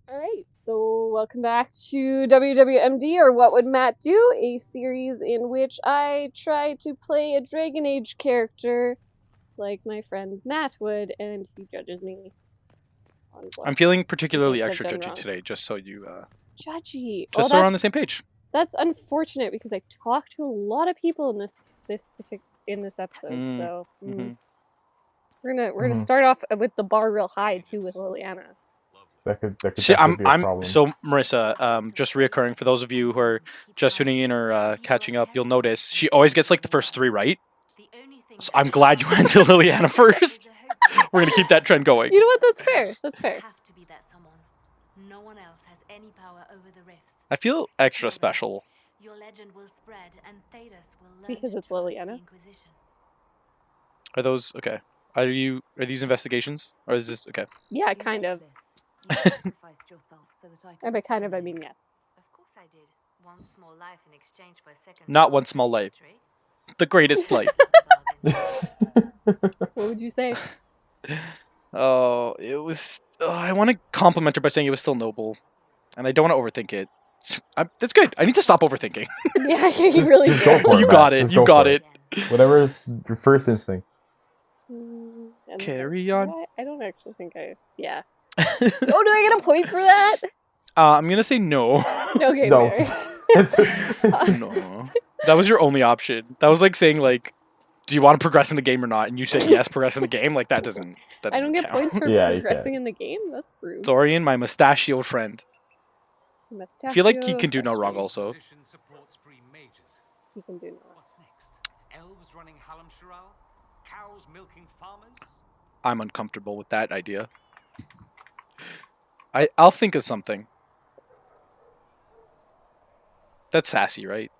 Alright, so welcome back to WWMD, or What Would Matt Do? A series in which I try to play a Dragon Age character like my friend Matt would, and he judges me on what I'm feeling particularly I've extra done judgy wrong. today, just so you, Judgy! just so we're on the same page. That's unfortunate, because I talked to a lot of people in this episode, so... We're gonna start off with the bar real high, too, with Liliana. That could See, definitely be a problem. So Marissa, just reoccurring for those of you who are just tuning in or catching up, you'll notice she always gets like the first 3 right. So I'm glad you went to Liliana first. We're gonna keep that trend going. You know what? That's fair. That's fair. No one else has any power over the rifts. I feel extra special. Your legend will spread, and Thedas will learn Because to it's trust Liliana? the Inquisition. Are those okay? Are these investigations, or is this okay? Yeah, kind of. You sacrificed yourself so that I And by kind of, I mean yes. Of course I did. One small life in exchange for a second. Not one small life. The greatest life. What would you say? Oh, it was. I want to compliment her by saying it was still noble, and I don't want to overthink it. That's good. I need to stop overthinking. Yeah, you really Just go do. for it, You Matt. got it. Just You go got for it. Whatever is your first instinct. And Carry on. I don't actually think I... Yeah. Oh, do I get a point for that? I'm gonna say no. Okay, No. fair. No. That was your only option. That was like saying like, do you want to progress in the game or not? And you said yes, progress in the game. Like that doesn't. That I doesn't don't get count. points for Yeah, you progressing in the game? That's rude. Dorian, my mustachioed friend. I feel like he can do no Mustachio. wrong. Also, He can do no wrong. What's next? Elves running Hallam Sharal? Cows milking farmers? I'm uncomfortable with that idea. I'll think of something. That's sassy, right?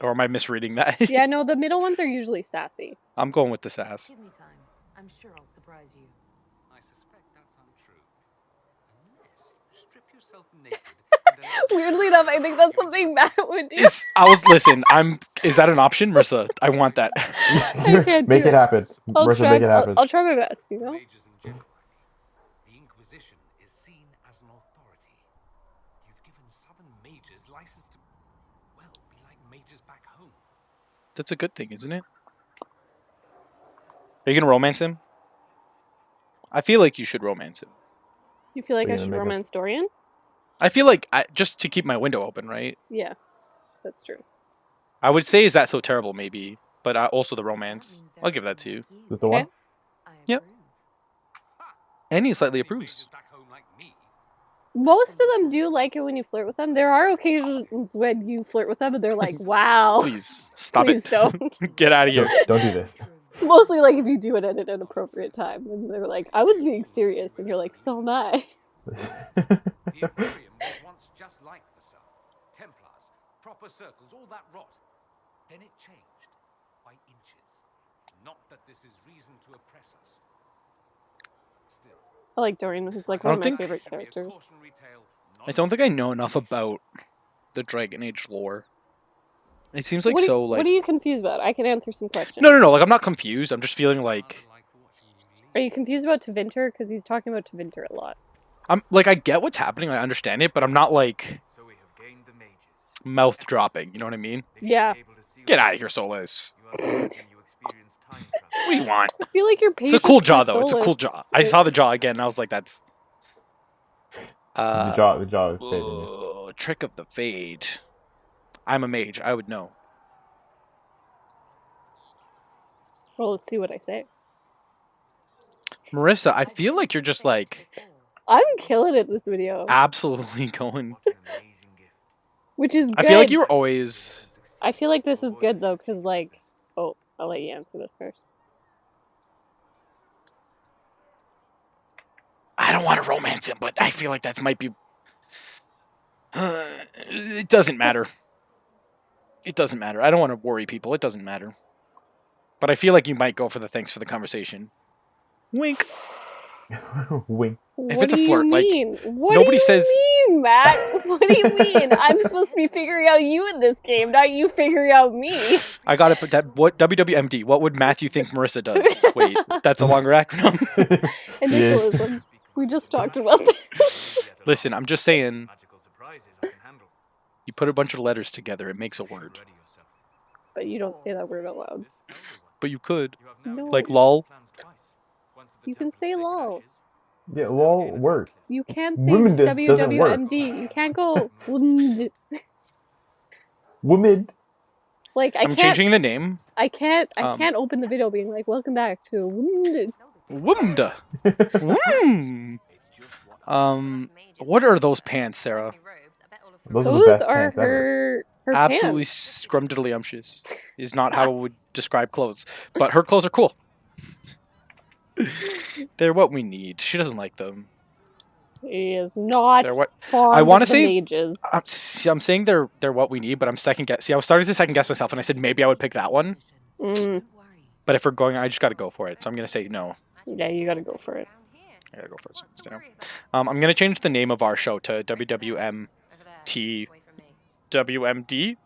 Or am I misreading that? Yeah, no, the middle ones are usually sassy. I'm going with the sass. Give me time. I'm sure I'll surprise you. I suspect that's untrue. Unless you strip yourself naked and allow Weirdly enough, I think that's something Matt would do. Is that an option, Marissa? I want that. I can't Make do it happen. I'll Marissa, try, make it happen. I'll try my best, you know? mages in general. The Inquisition is seen as an authority. You've given southern mages license to, well, be like mages back home. That's a good thing, isn't it? Are you gonna romance him? I feel like you should romance him. You feel like We're I gonna should make it- romance Dorian? I feel like just to keep my window open, right? Yeah, that's true. I would say, is that so terrible? Maybe, but also the romance. I'll give that to you. Is it the Okay. one? Yep. And he slightly approves. Mages back home like me. Most of them do like it when you flirt with them. There are occasions when you flirt with them and they're like, wow. Please stop Please it. don't. Get out of here. Don't do this. Mostly like if you do it at an inappropriate time. And they're like, I was being serious. And you're like, so am I. The Imperium was once just like the South. Templars, proper circles, all that rot. Then it changed by inches. Not that this is reason to oppress us. Still, I like Dorian. He's like I one of don't my think- favorite should be a characters. cautionary tale, not I a don't think I know story. enough about the Dragon Age lore. It seems like What so like. what are you confused about? I can answer some questions. No. Like I'm not confused. I'm just feeling like Unlike watching you Are leave. you confused about Tevinter? Because he's talking about Tevinter a lot. I'm like I get what's happening. I understand it, but I'm not like So we have gained the mages. mouth dropping. You know what I mean? If you're Yeah. able to see Get what out of here, Solis. you are certain you experience time travel. What do you want? I feel like your It's patience a cool for jaw though. It's a cool Solus- jaw. I saw the jaw again, and I was like, that's. The jaw is fading. Oh, trick of the fade. I'm a mage. I would know. Well, let's see what I say. Marissa, I feel like you're just like I'm killing it this video, absolutely going. What an amazing gift. which is good. I feel like you were always. I feel like this is good though, because like, oh, I'll let you answer this first. I don't want to romance him, but I feel like that might be. It doesn't matter. It doesn't matter. I don't want to worry people. It doesn't matter. But I feel like you might go for the thanks for the conversation. Wink. Wink. If What it's a do you flirt, like, mean? What nobody do you says- mean, Matt? What do you mean? I'm supposed to be figuring out you in this game, not you figuring out me. I got it, but that what WWMD? What would Matthew think Marissa does? Wait, that's a longer acronym. And Yeah. Nicholasm. We just talked about this. Listen, I'm just saying, Magical surprises I can handle. you put a bunch of letters together, it makes a word. Ready yourself. But you don't say that word out loud. This elder one. But you could. You have now No. Like changed lol. plans twice. Once at the You can Temple of say Sacred lol. Ashes, Yeah, lol, work. You can't say Women doesn't work. WWMD. You can't go. "Wnd." Women. Like I I'm can't. changing the name. I can't. I Um, can't open the video being like, "Welcome back to." "Wnd." Wumda. Mm. What are those pants, Sarah? Those are the Those best are pants ever. her Absolutely pants. scrumdiddlyumptious. Is not how I would describe clothes. But her clothes are cool. They're what we need. She doesn't like them. He is not They're what- fond I wanna of the say- mages. I'm saying they're what we need, but I'm second guess. See, I was starting to second guess myself, and I said maybe I would pick that one. Mm. But if we're going, I just got to go for it. So I'm gonna say no. Yeah, you gotta go for it. I gotta go for it. So, you know. I'm gonna change the name of our show to WWMT WMD.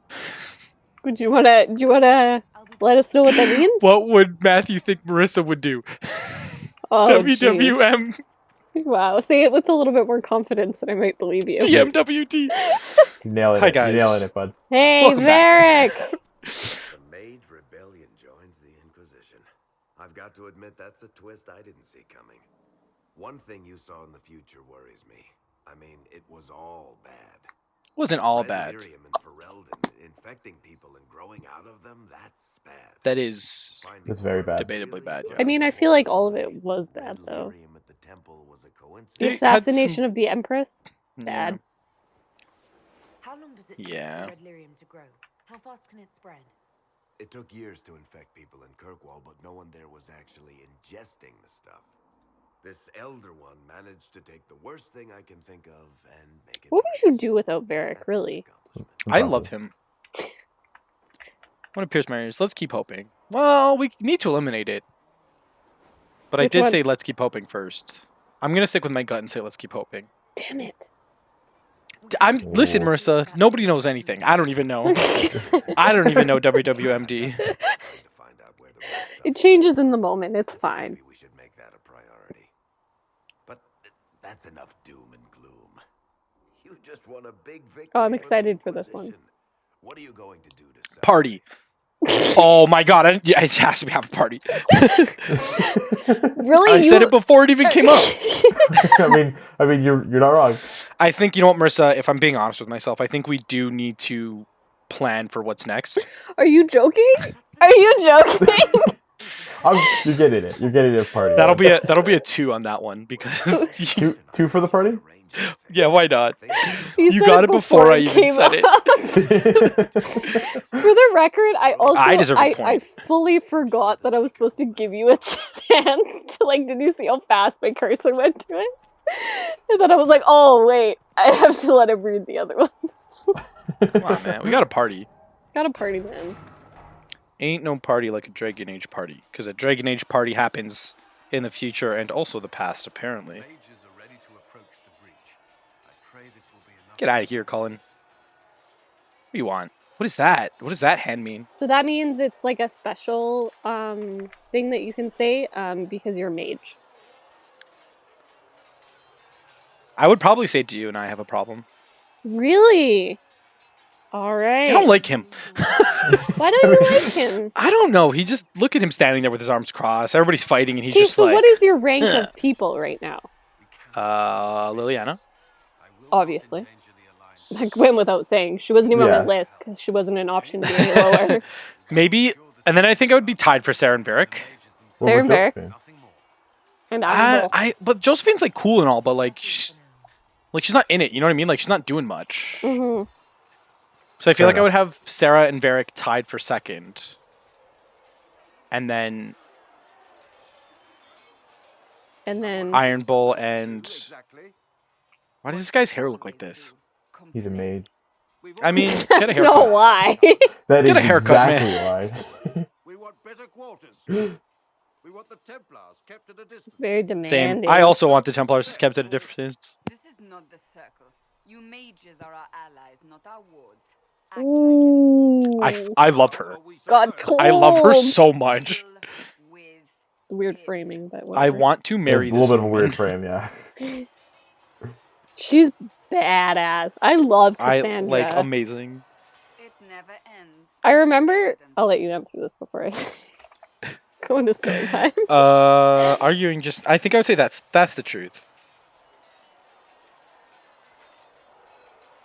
Do you wanna let us know what that means? What would Matthew think Marissa would do? Oh, jeez. WWM Wow, say it with a little bit more confidence, and I might believe you. TMWD. You nailing Hi, it. guys. You're nailing it, bud. Hey, Welcome back. Varric! The Mage Rebellion joins the Inquisition. I've got to admit that's a twist I didn't see coming. One thing you saw in the future worries me. I mean, it was all bad. Wasn't all Red bad. lyrium and Ferelden infecting people and growing out of them, that's bad. That is Finding That's very bad. Debatably bad, yeah. I mean, I feel like all of it was bad, Red though. lyrium at the temple was a coincidence. The It had assassination of the Empress? Bad. How long does it take Yeah. for red lyrium to grow? How fast can it spread? It took years to infect people in Kirkwall, but no one there was actually ingesting the stuff. This Elder One managed to take the worst thing I can think of and make it. What would you do without Varric, really? I love him. I want to pierce my ears. Let's keep hoping. Well, we need to eliminate it. But I Which did one? say let's keep hoping first. I'm gonna stick with my gut and say let's keep hoping. Damn it. Listen, Marissa. Nobody knows anything. I don't even know. I don't even know WWMD. It changes in the moment, it's fine. Maybe we should make that a priority. But that's enough doom and gloom. You just won a big victory. Oh, I'm the excited for this one. Inquisition. What are you going to do to celebrate? Party. Oh my god! Yeah, it has to have a party. Really? I said it before it even came up. I mean, you're not wrong. I think, you know what, Marissa, if I'm being honest with myself, I think we do need to plan for what's next. Are you joking? Are you joking? You're getting it. You're getting it. Party. That'll be a 2 on that one because two for the party. yeah, why not? He You said got it before I even came said it. up. For the record, I deserve a I point. fully forgot that I was supposed to give you a chance to, like, did you see how fast my cursor went to it? And then I was like, oh wait, I have to let him read the other ones. Come on, man. We got a party. Got a party, man. Ain't no party like a Dragon Age party. Because a Dragon Age party happens in the future and also the past, apparently. Mages are ready to approach the breach. I pray this will be enough. Get out of here, Cullen. What do you want? What is that? What does that hand mean? So that means it's like a special thing that you can say because you're a mage. I would probably say to you and I have a problem. Really? All right. I don't like him. Why don't you like him? I don't know. He just, look at him standing there with his arms crossed. Everybody's fighting and he's Okay, just so like... what is your rank of people right now? Liliana. Obviously. Like, went without saying. She wasn't even on Yeah. my list because she wasn't an option to be any lower. Maybe, and then I think I would be tied for Sarah and Varric. Sarah and Varric. Josephine? And I But Josephine's like cool and all, but like she's not in it. You know what I mean? Like she's not doing much. Mm-hmm. So I feel Fair like I enough. would have Sarah and Varric tied for second, and then Iron Bull and why does this guy's hair look like this? He's a maid. I mean, get a That's haircut. not why. That Get is a haircut, exactly why. We want better quarters. We want the Templars kept at a distance. It's very Same. demanding. I also want the Templars kept at a distance. This is not the circle. You mages are our allies, not our wards. Ooh. I love her. God, cold. I love her so much. Weird framing, but I whatever. want to It's a marry little this bit of a woman. weird frame, yeah. She's badass. I love Cassandra. Amazing. It never ends. I remember. I'll let you answer this before I go into story time. Arguing just. I think I would say that's the truth.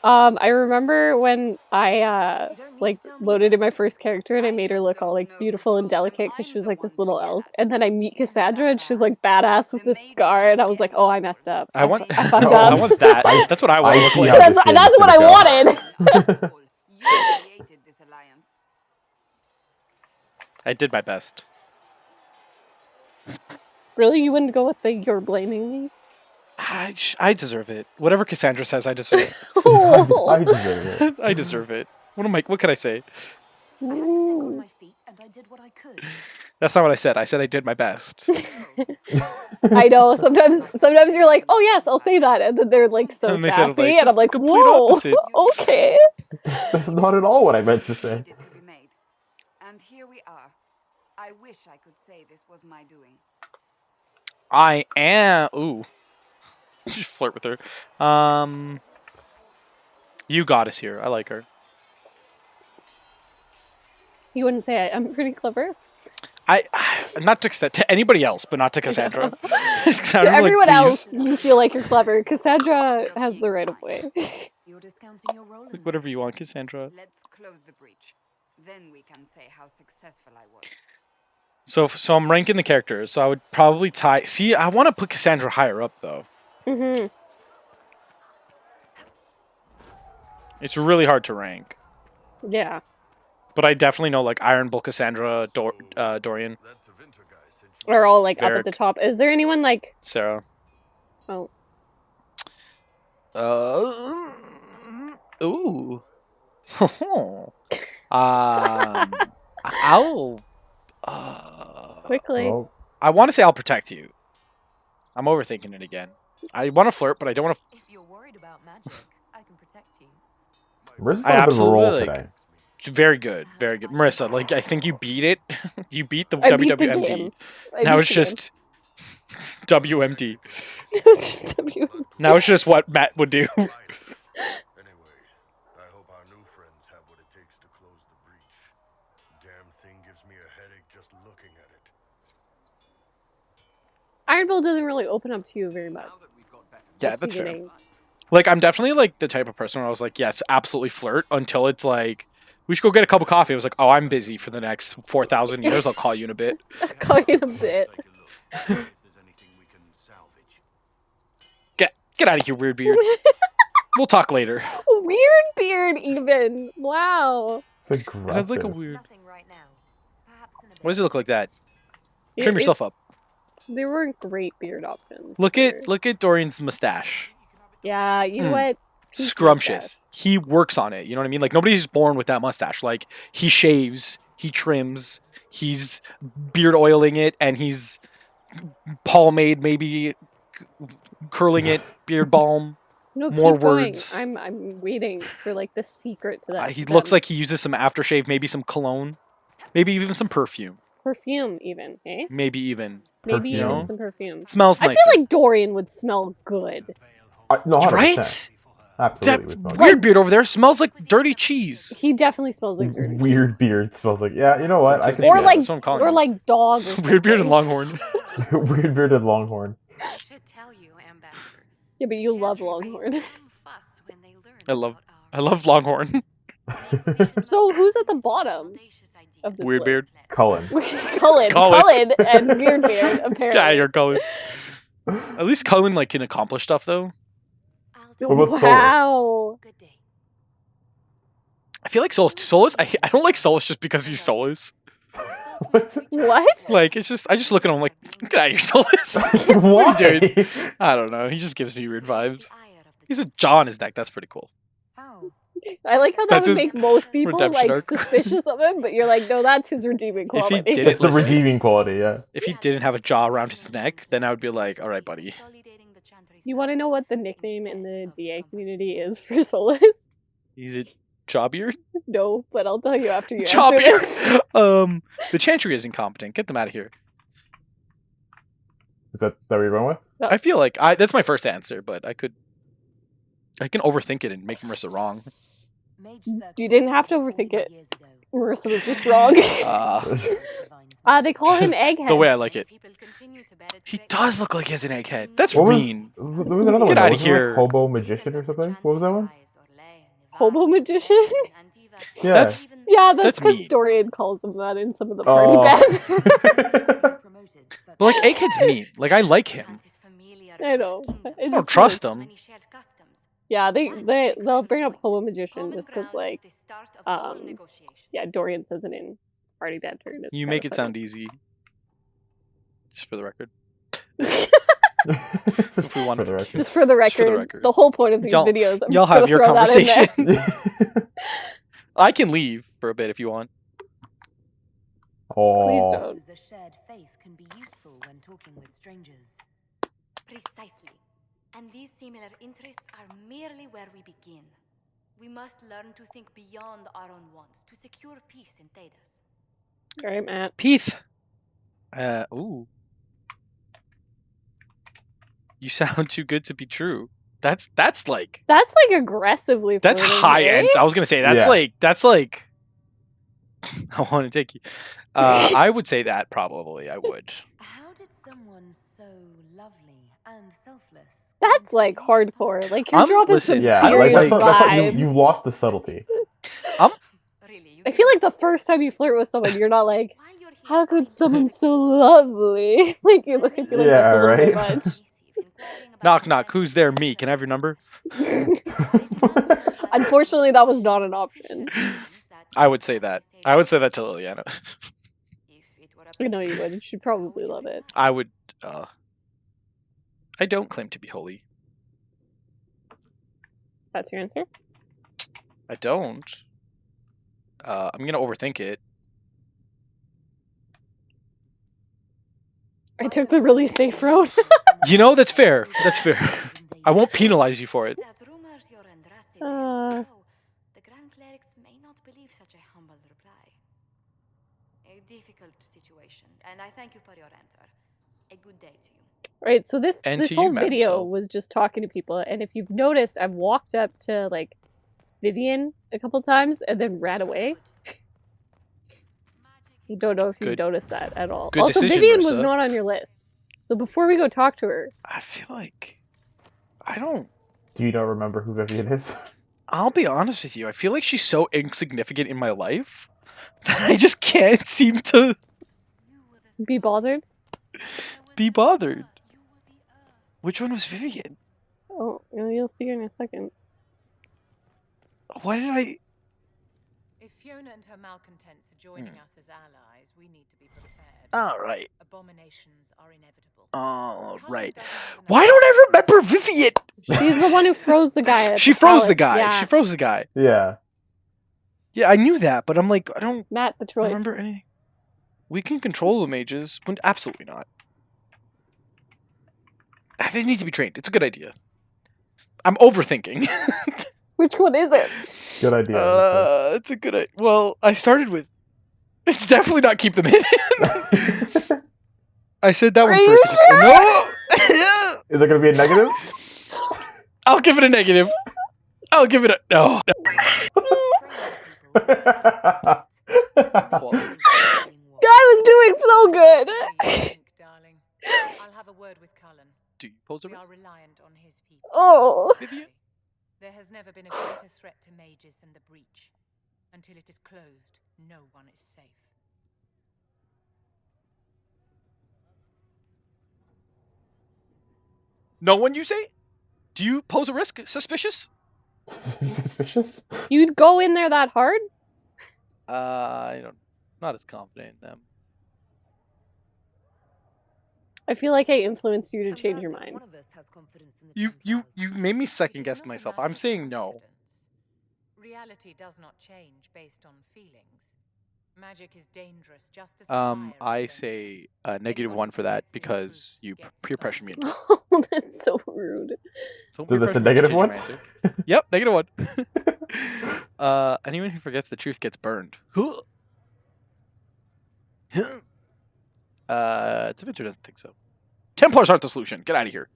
I remember when I like loaded in my first character and I made her look all like beautiful and delicate because she was like this little elf, and then I meet Cassandra and she's like badass with this scar, and I was like, oh, I messed up. I want. I fucked I up. want that. That's what I want. I to see look how like. this game That's is what gonna I go. wanted. You created this alliance. I did my best. Really, you wouldn't go with the "you're blaming me"? I deserve it. Whatever Cassandra says, I deserve it. I deserve it. I deserve it. What can I say? Ooh. my feet and I did what I could. That's not what I said. I said I did my best. I know. Sometimes you're like, oh yes, I'll say that, and then they're like so And they said it sassy, like, and I'm "That's like, the complete whoa, opposite." okay. That's not at all what I meant to say. Needed to be made. And here we are. I wish I could say this was my doing. I am. Ooh. Just flirt with her. You goddess here. I like her. You wouldn't say I'm pretty clever. I not to anybody else, but not to Cassandra. To everyone else, you feel like you're clever. Cassandra has the right of way. You're discounting your role in Like, whatever you want, Cassandra. Let's close the breach. Then we can say how successful I was. So I'm ranking the characters. So I would probably tie. See, I want to put Cassandra higher up though. Mm-hmm. It's really hard to rank. Yeah. But I definitely know like Iron Bull, Cassandra, Dorian, Are all like up Varric. at the top. Is there anyone like? Sarah. Oh. Ooh. I'll. Quickly. Well, I want to say I'll protect you. I'm overthinking it again. I want to flirt, but I don't want to. If you're worried about magic, I can protect you. Marissa's I on a bit of a roll absolutely, like, today. Very good, very good, Marissa. Like I think you beat it. You beat the I beat the WWMD. game. Now it's just WMD. It's just W. Now it's just what Matt would do. Anyway, I hope our new friends have what it takes to close the breach. Damn thing gives me a headache just looking at it. Iron Bull doesn't really open up to you very much. Yeah, that's fair. Beginning. Like I'm definitely like the type of person where I was like, yes, absolutely flirt until it's like we should go get a cup of coffee. I was like, oh, I'm busy for the next 4,000 years. I'll call you in a bit. Call you in a bit. Get out of here, weird beard. We'll talk later. Weird beard, even. Wow. It's aggressive. It has like a weird. Nothing right now. Perhaps in a Why does it look like that? It- Trim it- yourself up. There weren't great beard options. Look for- at Dorian's mustache. Yeah, you know what? Peak Scrumptious. mustache. He works on it. You know what I mean? Like nobody's born with that mustache. Like he shaves, he trims, he's beard oiling it, and he's pomade maybe curling it, beard balm. No, More keep going. words. I'm waiting for like the secret to that. He looks like he uses some aftershave, maybe some cologne, maybe even some perfume, perfume, even. Eh? maybe even Maybe Perfume. even some perfume. smells I nice. feel like Dorian would smell good. No, 100%. Right? Absolutely. That with weird beard over there smells like dirty cheese. He definitely smells like dirty. Weird beard smells like, yeah, you know what? That's I his can name Or see now. like, That's what I'm calling or him. like dog. Or Weird beard and something. longhorn. that. Weird bearded longhorn. I should tell you, Ambassador. Yeah, but you love Chantry Longhorn. raised some fuss when they learned I love- about I love longhorn. So who's at the bottom of this Weird list? beard. Cullen. Cullen and Beard, apparently. Yeah, you're Cullen. At least Cullen like can accomplish stuff though. What about Solus? Wow. Good day. I feel like Solus. I don't like Solus just because he's Solus. What? Like it's just I just look at him like get out of here, Solus. Why? Dude. I don't know. He just gives me weird vibes. He's a jaw on his neck. That's pretty cool. Oh. I like how that That's would his make most people redemption like arc. suspicious of him, but you're like, no, that's his redeeming If he quality. did It's the Listen. redeeming quality, yeah. If he didn't have a jaw around his neck, then I would be like, all right, buddy. You want to know what the nickname in the DA community is for Solus? He's a jaw beard. No, but I'll tell you after you Jaw answer beard. this. The Chantry is incompetent. Get them out of here. Is that what you're going with? I feel like that's my first answer, but I could. I can overthink it and make Marissa wrong. You didn't have to overthink it. Marissa was just wrong. They call him Egghead. The way I like it. He does look like he has an egghead. That's What was- mean. There was another Get one. outta Wasn't it, like, here. Hobo Magician or something? What was that one? Hobo magician? Yeah. That's Yeah, that's That's because mean. Dorian calls them that in some of the party Oh. bands. but like Egghead's mean. Like I like him. I know. I don't trust him. Yeah, they'll bring up Hobo magician just because like yeah, Dorian says it in party banter. And it's You kinda make it funny. sound easy. Just for the record. If we want for the record. Just for the record, the whole point of these Y'all- videos, I'm Y'all just gonna have your throw that in there. conversation. I can leave for a bit if you want. Oh. Please don't. A shared faith can be useful when talking with strangers. Precisely. And these similar interests are merely where we begin. We must learn to think beyond our own wants to secure peace in Thedas. All right, Matt. Peeth. Ooh. You sound too good to be true. That's like Aggressively. that's flirting, high right? end. I was gonna say that's Yeah. like I want to take you. I would say that probably. I would. How did someone so lovely and selfless? That's like hardcore. Like you're dropping listen, some Yeah, serious like that's not, vibes. you lost the subtlety. I feel like the first time you flirt with someone, you're not like, how could someone so lovely? Like you look at you like Yeah, that's a little bit right. much. Knock knock. Who's there? Me. Can I have your number? Unfortunately, that was not an option. I would say that. I would say that to Liliana. I know you would. She'd probably love it. I would. I don't claim to be holy. That's your answer? I don't. I'm gonna overthink it. I took the really safe road. You know, that's fair. That's fair. I won't penalize you for it. The Grand Clerics may not believe such a humble reply. A difficult situation, and I thank you for your answer. A good day to you. Right, so this And this to whole you, Madam video Sel. was just talking to people, and if you've noticed, I've walked up to like Vivienne a couple times and then ran away. I don't know if you Good- noticed that at all. good Also, decision, Vivienne was Marissa. not on your list. So before we go talk to her, I feel like I don't. Do you not remember who Vivienne is? I'll be honest with you. I feel like she's so insignificant in my life that I just can't seem to be bothered. be bothered. Which one was Vivienne? Oh, you'll see her in a second. Why did I? If Fiona and her malcontents are joining us as allies, we need to be prepared. All right. Abominations are inevitable. All right. Why don't I remember Vivienne? She's the one who froze the guy. At She the froze the palace. guy. Yeah. She froze the guy. Yeah. Yeah, I knew that, but I'm like, I don't Matt, the choice. remember anything. We can control the mages, but absolutely not. They need to be trained. It's a good idea. I'm overthinking. Which one is it? Good idea. It's a good idea. Well, I started with. It's definitely not keep them hidden. I said that Are one you first. sure? No. Is it going to be a negative? I'll give it a negative. I'll give it a no. Guy was doing so good. Darling, I'll have a word with Cullen. Do you pose a We risk? are reliant on his people. Oh. Vivienne? There has never been a greater threat to mages than the breach. Until it is closed, no one is safe. No one, you say? Do you pose a risk? Suspicious? Suspicious? You'd go in there that hard? I don't. Not as confident in them. I feel like I influenced you to change your mind. You made me second guess myself. I'm saying no. Reality does not change based on feelings. Magic is dangerous just as I say -1 for that because you peer pressure me into it. Oh, that's so rude. Don't So peer that's a pressure me to negative change one? my answer. Yep, -1. Anyone who forgets the truth gets burned. Tivinter doesn't think so. Templars aren't the solution. Get out of here.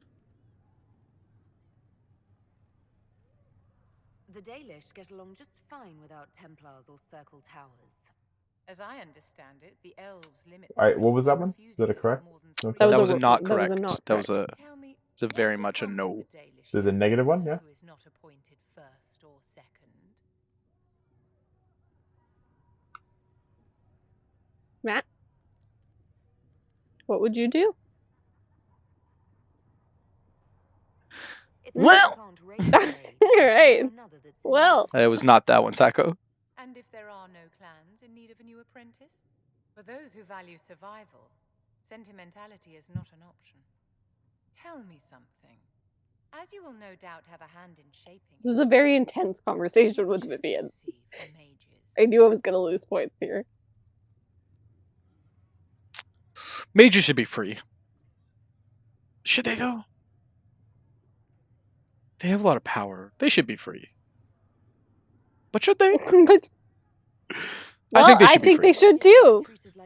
The Dalish get along just fine without Templars or Circle Towers. As I understand it, the elves limit. Alright, what was that one? Is that a correct? Okay. That That was was a a not that was a correct. not That was correct. a it's a very much a no. There's a negative one, yeah? Who is not appointed first or second? Matt, what would you do? Well, Right. Well, it was not that one, Sacco. And if there are no clans in need of a new apprentice? For those who value survival, sentimentality is not an option. Tell me something. As you will no doubt have a hand in shaping. this was a very intense conversation with Vivienne. I knew I was gonna lose points here. Mages should be free. Should they though? They have a lot of power. They should be free. But should they? But well, I think they should be free. they should too.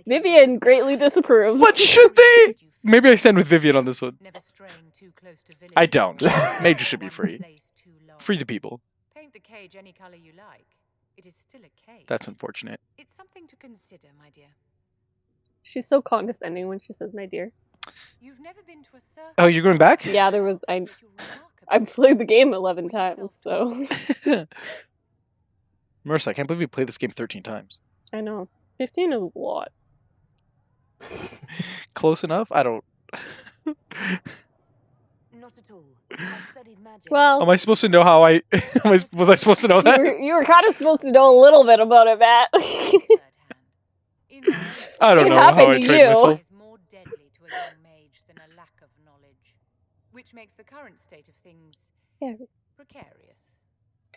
Vivienne greatly disapproves. But should they? Maybe I stand with Vivienne on this one. I don't. Mages should be free. Free the people. Paint the cage any color you like. It is still a cage. That's unfortunate. It's something to consider, my dear. She's so condescending when she says "my dear." You've never been to a circus. Oh, you're going back? Yeah, there was. I've played the game 11 times, so Marissa, I can't believe you played this game 13 times. I know 15 is a lot. Close enough? I don't. Not at all. I've studied magic. Well, Am I supposed to know how I... was I supposed to know that? you were kind of supposed to know a little bit about it, Matt. I don't It know how happened I to trained you. myself. Is more deadly to a young mage than a lack of knowledge, which makes the current state of things Yeah. precarious.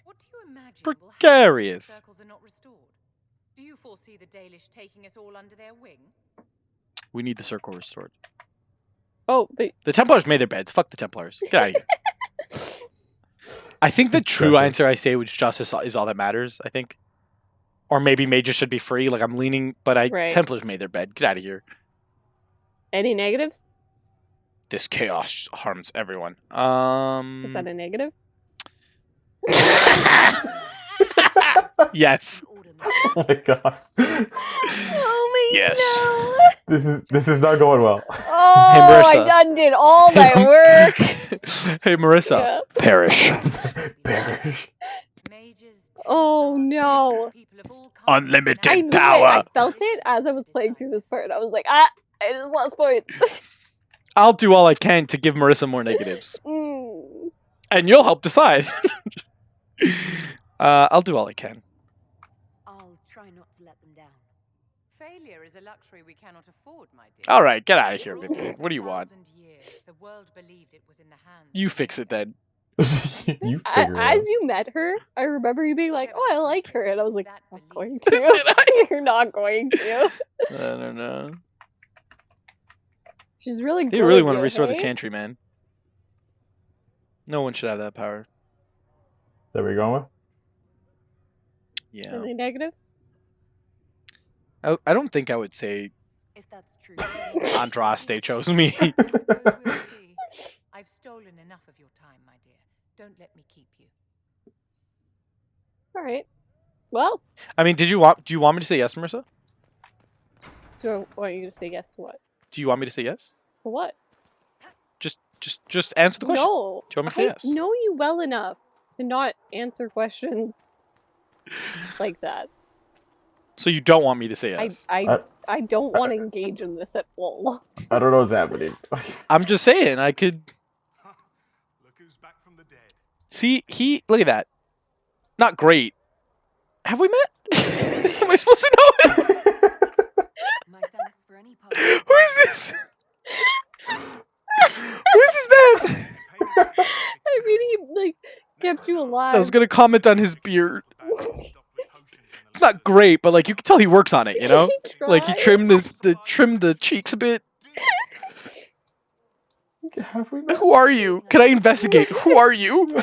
What do you imagine will happen if Precarious. the circles are not restored? Do you foresee the Dalish taking us all under their wing? We need the circle restored. Oh, but The Templars made their beds. Fuck the Templars. Get out of here. I think the true answer I say, which justice is all that matters, I think. Or maybe mages should be free. Like, I'm leaning, but Right. Templars made their bed. Get out of here. any negatives? This chaos harms everyone. Is that a negative? Yes. Oh my god. Oh my Yes. This is not going well. Oh, I Marissa. done did all that work. Hey, Marissa. Yeah. Perish. Perish. Oh no. Unlimited I knew it. power. I felt it as I was playing through this part. I was like, I just lost points. I'll do all I can to give Marissa more negatives. Mm. And you'll help decide. I'll do all I can. I'll try not to let them down. Failure is a luxury we cannot afford, my dear. All right, get out of here, Vivienne. What do you want? 1,000 years, the world believed it was in the hands You of fix it then. You figure it out. As you met her, I remember you being like, "Oh, I like her," and I was like, "I'm not going to." Did I? You're not going to. I don't know. She's really. They really good, want to restore the hey? chantry, man. No one should have that power. That where you're going with? Yeah. Any negatives? I don't think I would say If that's true. Andraste chose me. We'll see. I've stolen enough of your time, my dear. Don't let me keep you. All right. Well, I mean, do you want me to say yes, Marissa? do I want you to say yes to what? Do you want me to say yes? For what? Just answer the question. No. Do you want me to say yes? I know you well enough to not answer questions like that. So you don't want me to say yes? I don't want to engage in this at all. I don't know what's happening. I'm just saying, I could... Look who's back from the dead. See, look at that. Not great. Have we met? Am I supposed to know it? My thanks for any part. Who is this? Who is this man? I mean, he like kept you alive. I was gonna comment on his beard. It's not great, but like you can tell he works on it, you know? Like he trimmed the cheeks a bit. Have we met? Who are you? Can I investigate? Who are you?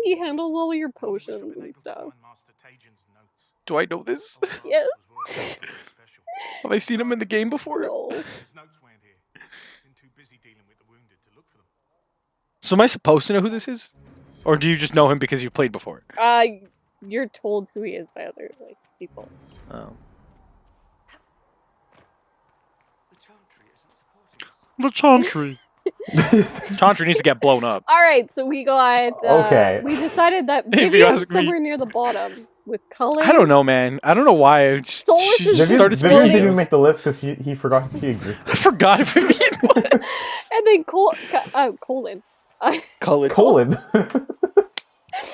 He handles all your potions and stuff. Do I know this? Yes. Have I seen him in the game before? No. So am I supposed to know who this is? Or do you just know him because you've played before? You're told who he is by other like people. Oh. The Chantry. Chantry needs to get blown up. All right, so we got. Okay. We decided that If you Vivienne's ask me. somewhere near the bottom with Cullen. I don't know, man. I don't know why. Solus She is just Vivian- started Vivian speaking. didn't even make the list because he forgot he existed. I forgot if Vivienne was. And then Colin. Cullen. Colin. I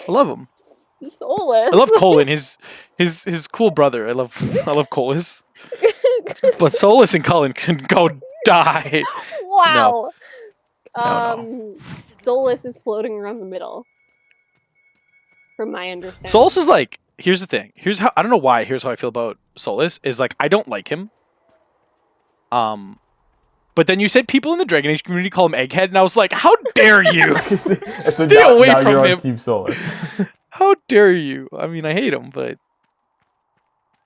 love him. Solus. I love Colin. His cool brother. I love Colis. But Solus and Cullen can go die. Wow. No, Solus is floating around the middle. From my understanding. Solus is like, here's the thing. Here's how I don't know why. Here's how I feel about Solus is like I don't like him. But then you said people in the Dragon Age community call him Egghead, and I was like, how dare you? So Stay away now from you're him. on Team Solus. How dare you? I mean, I hate him, but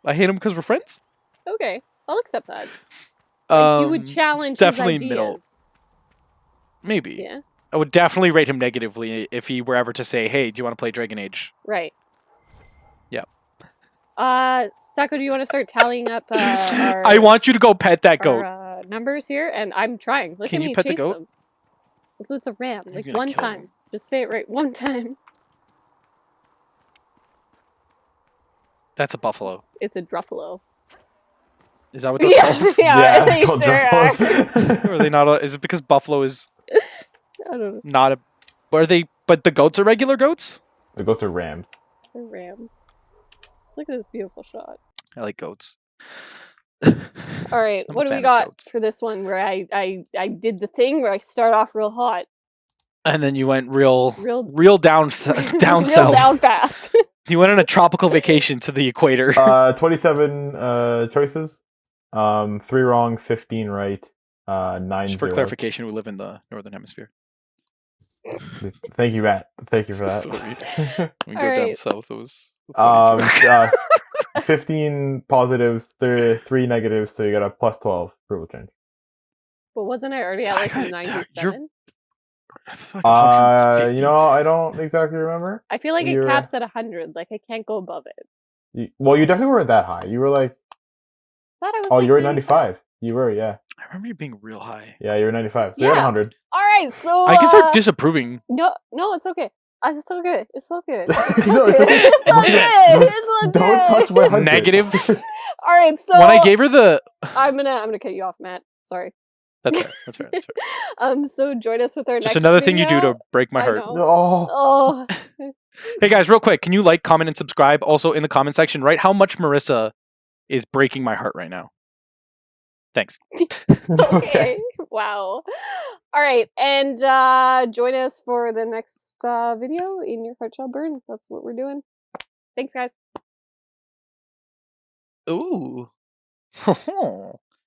I hate him because we're friends. Okay, I'll accept that. Like, you would challenge definitely his ideas. middle. Maybe. Yeah. I would definitely rate him negatively if he were ever to say, "Hey, do you want to play Dragon Age?" Right. Yep. Sako, do you want to start tallying up our, I want you to go pet that goat. our numbers here? And I'm trying. Look Can at you me pet the chase goat? them. So it's a ram. You're Like gonna one kill time. him. Just say it right. One time. That's a buffalo. It's a druffalo. Is that what they're Yeah, called? yeah, I think called sure Druffles. Or are they not? Is it because buffalo is I don't know. not a? Are they? But the goats are regular goats. The goats are rams. They're rams. Look at this beautiful shot. I like goats. All right, I'm a what do we fan of got goats. for this one? Where I did the thing where I start off real hot, And then you went real real down down real south. down fast. You went on a tropical vacation to the equator. 27 choices. 3 wrong, 15 right, 9 Just for zeros. clarification, we live in the northern hemisphere. Thank you, Matt. Thank you for that. Sorry. We go All down right. south. It was a funny joke. 15 positives, 3 negatives, so you got a plus 12 approval change. But wasn't I already at I like got it. 97? I feel like 150. You know, I don't exactly remember. I feel like it You're- caps at 100. Like I can't go above it. Well, you definitely weren't that high. You were like, I thought I was. oh, like you were 95. 95. You were, yeah. I remember you being real high. Yeah, you were 95. So you're at Yeah. 100. All right, so I can start disapproving. no, it's okay. It's so good. It's so good. No, it's okay. It's so good. It's so Don't good. touch my 100. Negative. All right, so When I gave her the, I'm gonna cut you off, Matt. Sorry. that's fair. That's fair. That's fair. So join us with our Just next another thing you do video. to break my I heart. know. Oh. Oh, Hey guys, real quick, can you like, comment, and subscribe? Also in the comment section, write how much Marissa is breaking my heart right now. Thanks. okay. Wow. All right, and join us for the next video in Your Heart Shall Burn. That's what we're doing. Thanks, guys. Ooh.